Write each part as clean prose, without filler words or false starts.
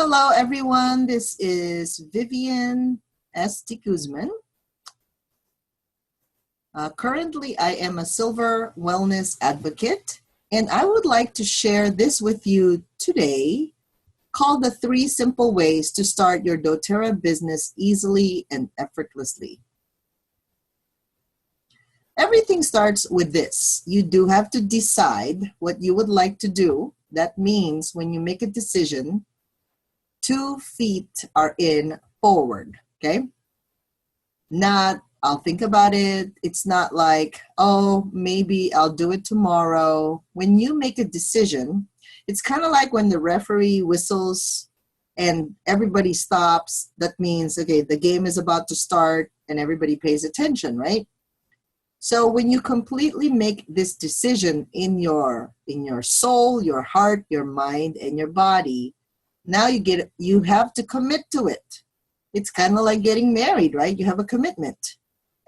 Hello, everyone. This is Vivian S. T. Guzman. Currently, I am a Silver Wellness Advocate, and I would like to share this with you today called the 3 Simple Ways to Start Your doTERRA Business Easily and Effortlessly. Everything starts with this. You do have to decide what you would like to do. That means when you make a decision, 2 feet are in forward, okay? Not, I'll think about it. It's not like, oh, maybe I'll do it tomorrow. When you make a decision, it's kind of like when the referee whistles and everybody stops. That means, okay, the game is about to start and everybody pays attention, right? So when you completely make this decision in your soul, your heart, your mind, and your body, now you have to commit to it. It's kind of like getting married, right? You have a commitment.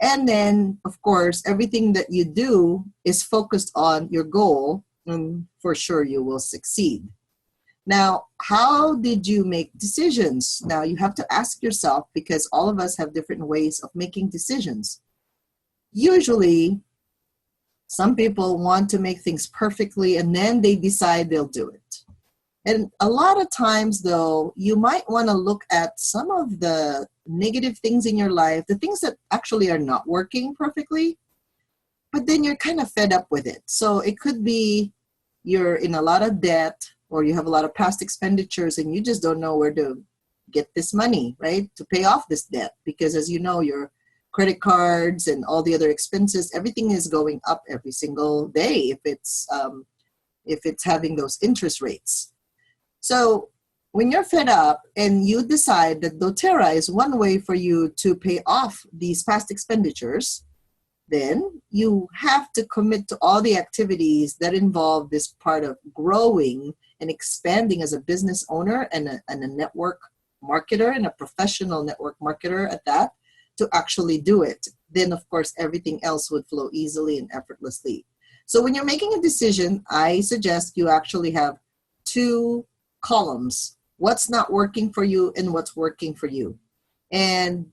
And then, of course, everything that you do is focused on your goal, and for sure you will succeed. Now, how did you make decisions? Now, you have to ask yourself, because all of us have different ways of making decisions. Usually, some people want to make things perfectly, and then they decide they'll do it. And a lot of times, though, you might want to look at some of the negative things in your life, the things that actually are not working perfectly, but then you're kind of fed up with it. So it could be you're in a lot of debt, or you have a lot of past expenditures and you just don't know where to get this money, right, to pay off this debt. Because as you know, your credit cards and all the other expenses, everything is going up every single day if it's having those interest rates. So when you're fed up and you decide that doTERRA is one way for you to pay off these past expenditures, then you have to commit to all the activities that involve this part of growing and expanding as a business owner and a network marketer, and a professional network marketer at that, to actually do it. Then, of course, everything else would flow easily and effortlessly. So when you're making a decision, I suggest you actually have 2 columns: what's not working for you and what's working for you. And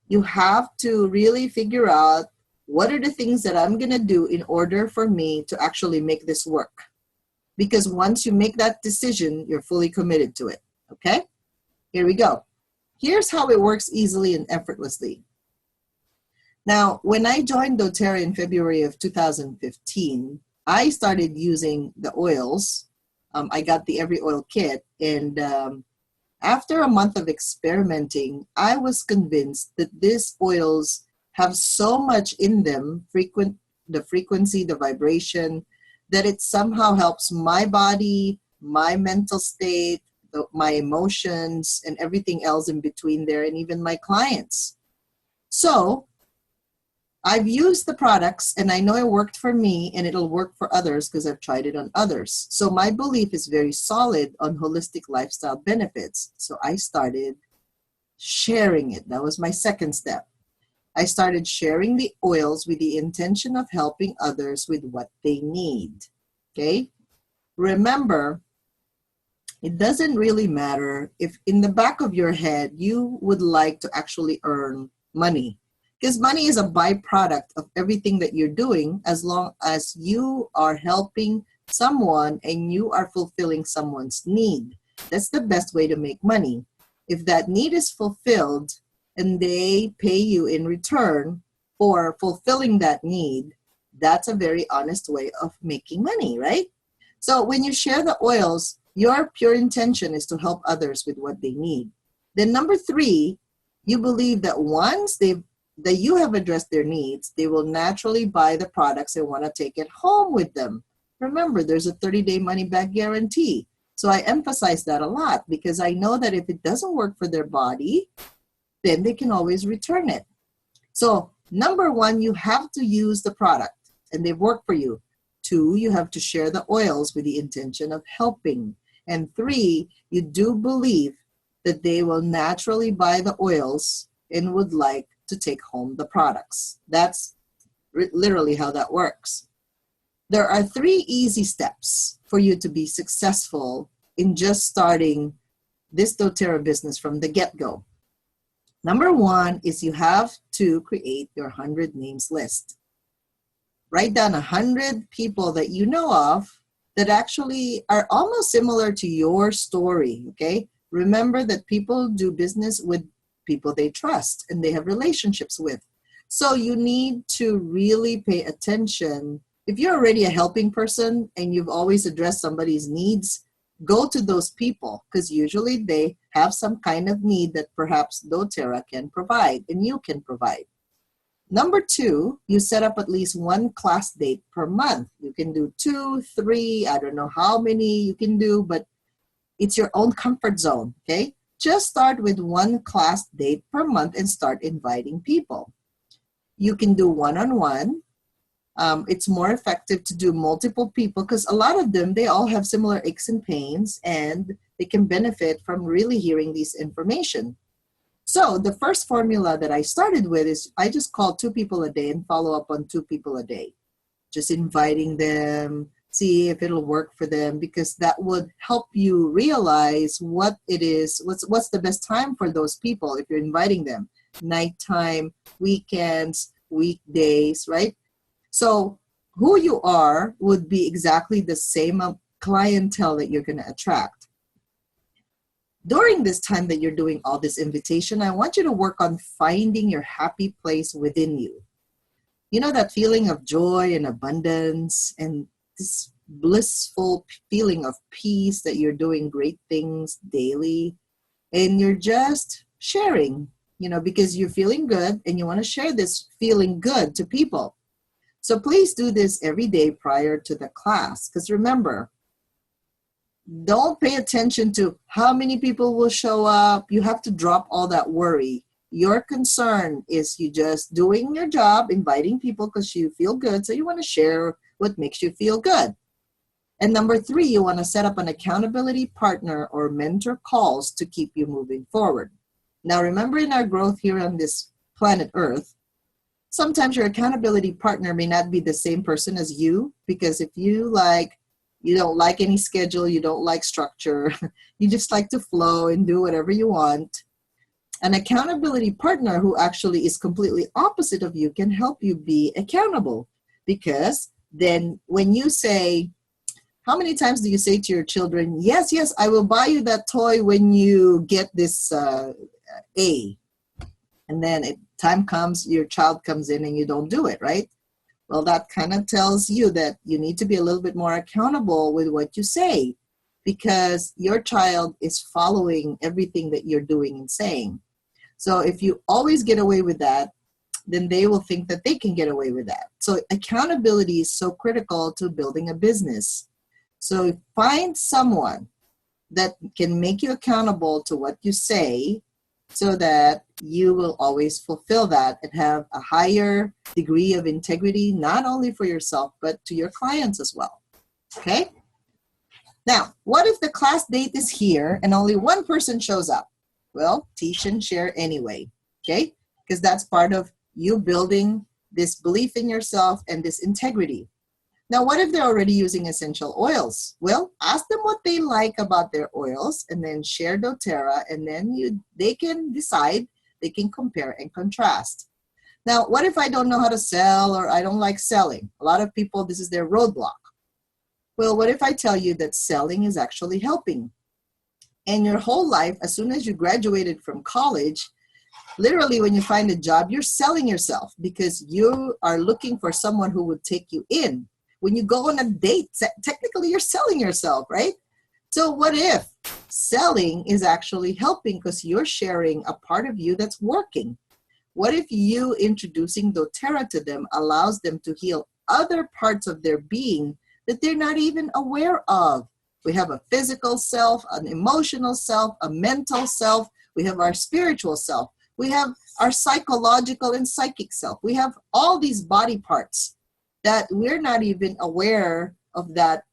you have to really figure out, what are the things that I'm going to do in order for me to actually make this work? Because once you make that decision, you're fully committed to it. Okay? Here we go. Here's how it works easily and effortlessly. Now, when I joined doTERRA in February of 2015, I started using the oils. I got the Every Oil Kit, and after a month of experimenting, I was convinced that these oils have so much in them, the frequency, the vibration, that it somehow helps my body, my mental state, my emotions, and everything else in between there, and even my clients. So I've used the products, and I know it worked for me, and it'll work for others because I've tried it on others. So my belief is very solid on holistic lifestyle benefits. So I started sharing it. That was my second step. I started sharing the oils with the intention of helping others with what they need. Okay? Remember, it doesn't really matter if in the back of your head you would like to actually earn money. Because money is a byproduct of everything that you're doing, as long as you are helping someone and you are fulfilling someone's need. That's the best way to make money. If that need is fulfilled and they pay you in return for fulfilling that need, that's a very honest way of making money, right? So when you share the oils, your pure intention is to help others with what they need. Then number 3, you believe that once that you have addressed their needs, they will naturally buy the products and want to take it home with them. Remember, there's a 30-day money-back guarantee. So I emphasize that a lot, because I know that if it doesn't work for their body, then they can always return it. So number 1, you have to use the product and they work for you. 2, you have to share the oils with the intention of helping. And 3, you do believe that they will naturally buy the oils and would like to take home the products. That's literally how that works. There are 3 easy steps for you to be successful in just starting this doTERRA business from the get-go. Number one is you have to create your 100 names list. Write down 100 people that you know of that actually are almost similar to your story, okay? Remember that people do business with people they trust and they have relationships with. So you need to really pay attention. If you're already a helping person and you've always addressed somebody's needs, go to those people because usually they have some kind of need that perhaps doTERRA can provide and you can provide. Number two, you set up at least one class date per month. You can do 2, 3, I don't know how many you can do, but it's your own comfort zone, okay? Just start with one class date per month and start inviting people. You can do one-on-one. It's more effective to do multiple people because a lot of them, they all have similar aches and pains and they can benefit from really hearing this information. So the first formula that I started with is I just call 2 people a day and follow up on 2 people a day. Just inviting them, see if it'll work for them, because that would help you realize what it is, what's the best time for those people if you're inviting them. Nighttime, weekends, weekdays, right? So who you are would be exactly the same clientele that you're going to attract. During this time that you're doing all this invitation, I want you to work on finding your happy place within you. You know that feeling of joy and abundance and this blissful feeling of peace that you're doing great things daily and you're just sharing, you know, because you're feeling good and you want to share this feeling good to people. So please do this every day prior to the class because remember, don't pay attention to how many people will show up. You have to drop all that worry. Your concern is you just doing your job, inviting people because you feel good. So you want to share what makes you feel good. And number 3, you want to set up an accountability partner or mentor calls to keep you moving forward. Now, remember in our growth here on this planet Earth, sometimes your accountability partner may not be the same person as you because if you don't like any schedule, you don't like structure, you just like to flow and do whatever you want. An accountability partner who actually is completely opposite of you can help you be accountable because then when you say, how many times do you say to your children, yes, I will buy you that toy when you get this A. And then time comes, your child comes in and you don't do it, right? Well, that kind of tells you that you need to be a little bit more accountable with what you say because your child is following everything that you're doing and saying. So if you always get away with that, then they will think that they can get away with that. So accountability is so critical to building a business. So find someone that can make you accountable to what you say so that you will always fulfill that and have a higher degree of integrity, not only for yourself, but to your clients as well. Okay? Now, what if the class date is here and only one person shows up? Well, teach and share anyway, okay? Because that's part of you building this belief in yourself and this integrity. Now, what if they're already using essential oils? Well, ask them what they like about their oils and then share doTERRA and then they can decide, they can compare and contrast. Now, what if I don't know how to sell or I don't like selling? A lot of people, this is their roadblock. Well, what if I tell you that selling is actually helping? And your whole life, as soon as you graduated from college, literally when you find a job, you're selling yourself because you are looking for someone who would take you in. When you go on a date, technically you're selling yourself, right? So what if selling is actually helping because you're sharing a part of you that's working? What if you introducing doTERRA to them allows them to heal other parts of their being that they're not even aware of? We have a physical self, an emotional self, a mental self. We have our spiritual self. We have our psychological and psychic self. We have all these body parts that we're not even aware of that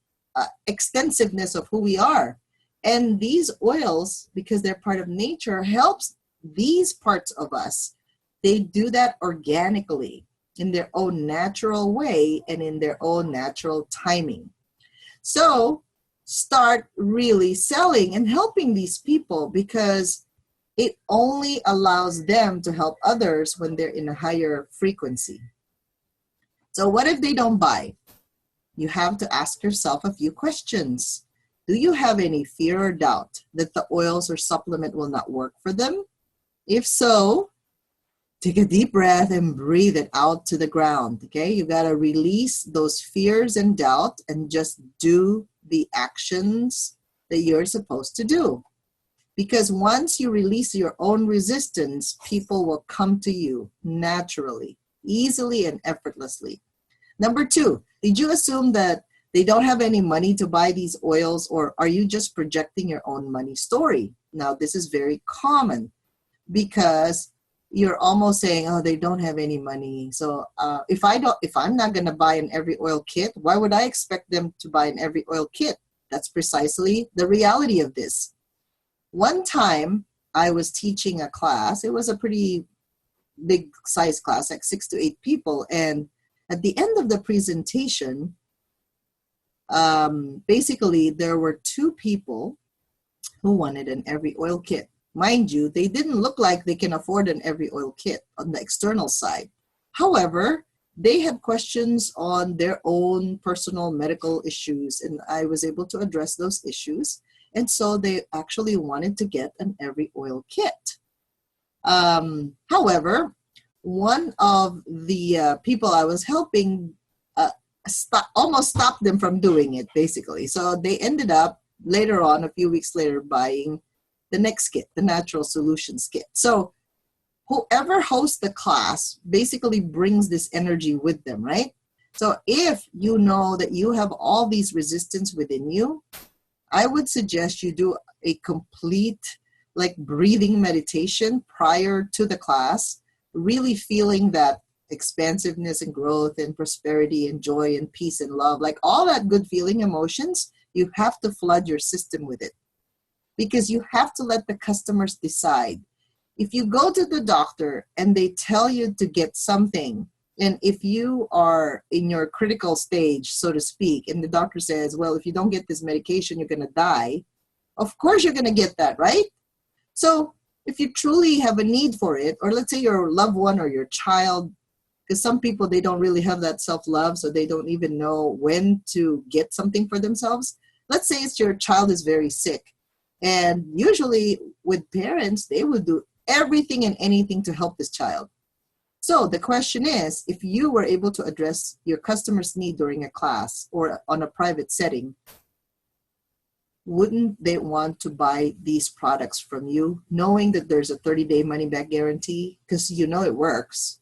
extensiveness of who we are. And these oils, because they're part of nature, helps these parts of us. They do that organically in their own natural way and in their own natural timing. So start really selling and helping these people, because it only allows them to help others when they're in a higher frequency. So what if they don't buy? You have to ask yourself a few questions. Do you have any fear or doubt that the oils or supplement will not work for them? If so, take a deep breath and breathe it out to the ground, okay? You got to release those fears and doubt and just do the actions that you're supposed to do. Because once you release your own resistance, people will come to you naturally, easily, and effortlessly. Number 2, did you assume that they don't have any money to buy these oils, or are you just projecting your own money story? Now, this is very common because you're almost saying, oh, they don't have any money. So if I'm not going to buy an every oil kit, why would I expect them to buy an every oil kit? That's precisely the reality of this. One time I was teaching a class. It was a pretty big size class, like 6 to 8 people. And at the end of the presentation, basically there were 2 people who wanted an every oil kit. Mind you, they didn't look like they can afford an every oil kit on the external side. However, they had questions on their own personal medical issues, and I was able to address those issues. And so they actually wanted to get an every oil kit. However, one of the people I was helping almost stopped them from doing it, basically. So they ended up later on, a few weeks later, buying the next kit, the Natural Solutions kit. So whoever hosts the class basically brings this energy with them, right? So if you know that you have all these resistance within you, I would suggest you do a complete like breathing meditation prior to the class, really feeling that expansiveness and growth and prosperity and joy and peace and love, like all that good feeling emotions. You have to flood your system with it, because you have to let the customers decide. If you go to the doctor and they tell you to get something, and if you are in your critical stage, so to speak, and the doctor says, well, if you don't get this medication, you're going to die, of course you're going to get that, right? So if you truly have a need for it, or let's say your loved one or your child, because some people, they don't really have that self-love, so they don't even know when to get something for themselves. Let's say it's your child is very sick. And usually with parents, they will do everything and anything to help this child. So the question is, if you were able to address your customer's need during a class or on a private setting, wouldn't they want to buy these products from you, knowing that there's a 30-day money-back guarantee? Because you know it works.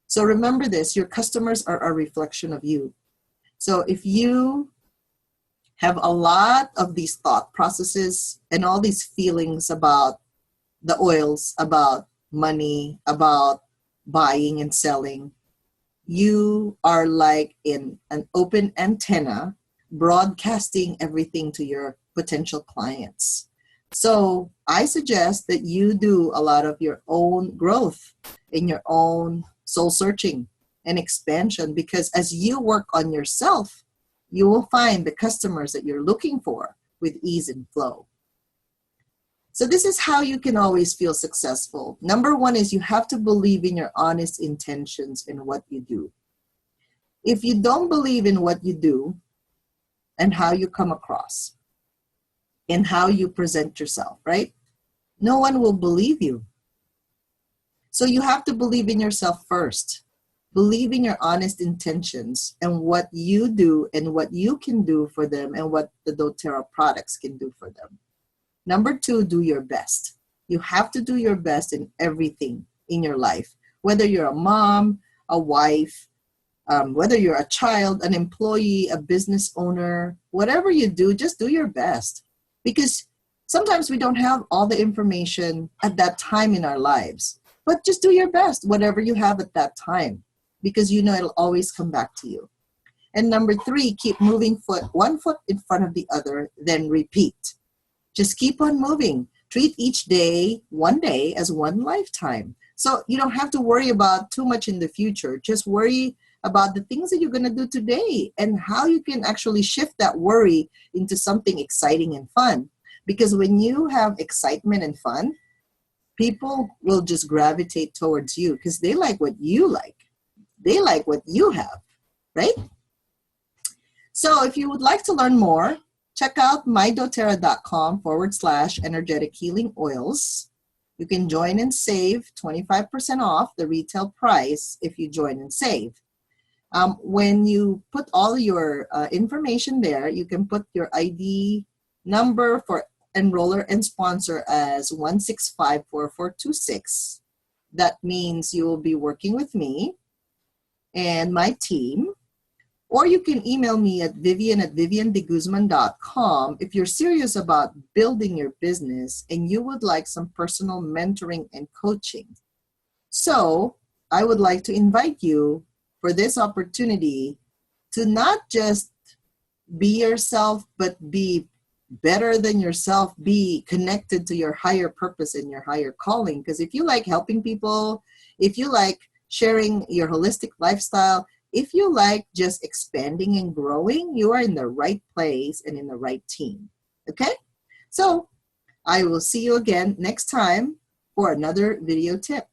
So remember this, your customers are a reflection of you. So if you have a lot of these thought processes and all these feelings about the oils, about money, about buying and selling, you are like in an open antenna broadcasting everything to your potential clients. So I suggest that you do a lot of your own growth in your own soul searching and expansion, because as you work on yourself, you will find the customers that you're looking for with ease and flow. So this is how you can always feel successful. Number 1 is you have to believe in your honest intentions in what you do. If you don't believe in what you do and how you come across and how you present yourself, right? No one will believe you. So you have to believe in yourself first. Believe in your honest intentions and what you do and what you can do for them and what the doTERRA products can do for them. Number 2, do your best. You have to do your best in everything in your life, whether you're a mom, a wife, whether you're a child, an employee, a business owner, whatever you do, just do your best. Because sometimes we don't have all the information at that time in our lives, but just do your best, whatever you have at that time, because you know it'll always come back to you. And number 3, keep moving one foot in front of the other, then repeat. Just keep on moving. Treat each day, one day, as one lifetime. So you don't have to worry about too much in the future. Just worry about the things that you're going to do today and how you can actually shift that worry into something exciting and fun. Because when you have excitement and fun, people will just gravitate towards you because they like what you like. They like what you have, right? So if you would like to learn more, check out mydoterra.com/energetic healing oils. You can join and save 25% off the retail price if you join and save. When you put all your information there, you can put your ID number for enroller and sponsor as 1654426. That means you will be working with me and my team. Or you can email me at vivian@viviandeguzman.com if you're serious about building your business and you would like some personal mentoring and coaching. So I would like to invite you for this opportunity to not just be yourself, but be better than yourself, be connected to your higher purpose and your higher calling. Because if you like helping people, if you like sharing your holistic lifestyle, if you like just expanding and growing, you are in the right place and in the right team. Okay? So I will see you again next time for another video tip.